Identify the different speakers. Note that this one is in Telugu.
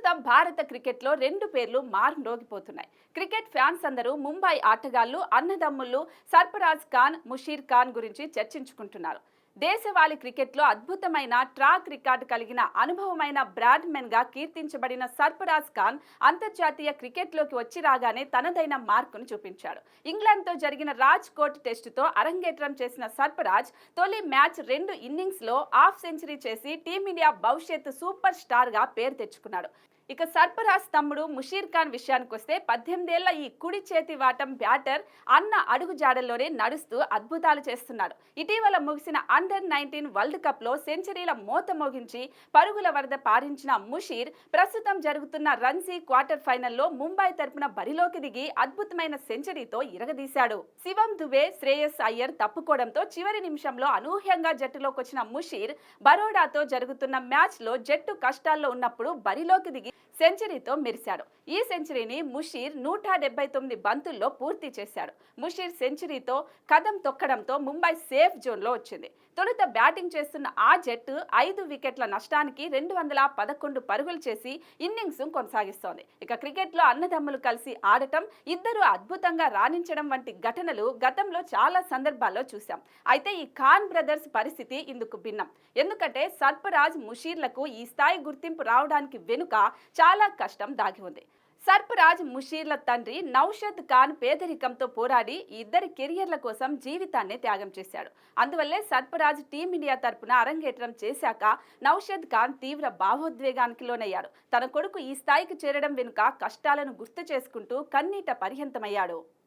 Speaker 1: ప్రస్తుతం భారత క్రికెట్లో రెండు పేర్లు మారుమ్రోగిపోతున్నాయి. క్రికెట్ ఫ్యాన్స్ అందరూ ముంబై ఆటగాళ్లు అన్నదమ్ముళ్ళు సర్ఫరాజ్ ఖాన్, ముషీర్ ఖాన్ గురించి చర్చించుకుంటున్నారు. దేశవాళీ క్రికెట్లో అద్భుతమైన ట్రాక్ రికార్డు కలిగిన అనుభవమైన బ్రాడ్మెన్ గా కీర్తించబడిన సర్ఫరాజ్ ఖాన్ అంతర్జాతీయ క్రికెట్లోకి వచ్చి రాగానే తనదైన మార్కును చూపించాడు. ఇంగ్లాండ్తో జరిగిన రాజ్కోట్ టెస్టుతో అరంగేట్రం చేసిన సర్ఫరాజ్ తొలి మ్యాచ్ 2 ఇన్నింగ్స్లో హాఫ్ సెంచరీ చేసి టీమిండియా భవిష్యత్తు సూపర్ స్టార్ గా పేరు తెచ్చుకున్నాడు. ఇక సర్ఫరాజ్ తమ్ముడు ముషీర్ ఖాన్ విషయానికి వస్తే 18 ఏళ్ల ఈ కుడి చేతి వాటం బ్యాటర్ అన్న అడుగు జాడల్లోనే నడుస్తూ అద్భుతాలు చేస్తున్నాడు. ఇటీవల ముగిసిన అండర్-19 వరల్డ్ కప్ లో సెంచరీల మోత మోగించి పరుగుల వరద పారించిన ముషీర్ ప్రస్తుతం జరుగుతున్న రంజీ క్వార్టర్ ఫైనల్లో ముంబై తరపున బరిలోకి దిగి అద్భుతమైన సెంచరీతో ఇరగదీశాడు. శివం దుబే, శ్రేయస్ అయ్యర్ తప్పుకోవడంతో చివరి నిమిషంలో అనూహ్యంగా జట్టులోకి వచ్చిన ముషీర్ బరోడాతో జరుగుతున్న మ్యాచ్ లో జట్టు కష్టాల్లో ఉన్నప్పుడు బరిలోకి దిగి సెంచరీతో మెరిశాడు. ఈ సెంచరీని ముషీర్ 179 బంతుల్లో పూర్తి చేశాడు. ముషీర్ సెంచరీతో కదం తొక్కడంతో ముంబై సేఫ్ జోన్ లో వచ్చింది. తొలుత బ్యాటింగ్ చేస్తున్న ఆ జట్టు 5 వికెట్ల నష్టానికి 211 పరుగులు చేసి ఇన్నింగ్స్ కొనసాగిస్తోంది. ఇక క్రికెట్ లో అన్నదమ్ములు కలిసి ఆడటం, ఇద్దరు అద్భుతంగా రాణించడం వంటి ఘటనలు గతంలో చాలా సందర్భాల్లో చూశాం. అయితే ఈ ఖాన్ బ్రదర్స్ పరిస్థితి ఇందుకు భిన్నం. ఎందుకంటే సర్ఫరాజ్, ముషీర్లకు ఈ స్థాయి గుర్తింపు రావడానికి వెనుక చాలా కష్టం దాగి ఉంది. సర్ఫరాజ్, ముషీర్ల తండ్రి నౌషద్ ఖాన్ పేదరికంతో పోరాడి ఇద్దరి కెరియర్ల కోసం జీవితాన్ని త్యాగం చేశాడు. అందువల్లే సర్ఫరాజ్ టీమిండియా తరపున అరంగేట్రం చేశాక నౌషద్ ఖాన్ తీవ్ర భావోద్వేగానికి లోనయ్యాడు. తన కొడుకు ఈ స్థాయికి చేరడం వెనుక కష్టాలను గుర్తు చేసుకుంటూ కన్నీట పర్యంతమయ్యాడు.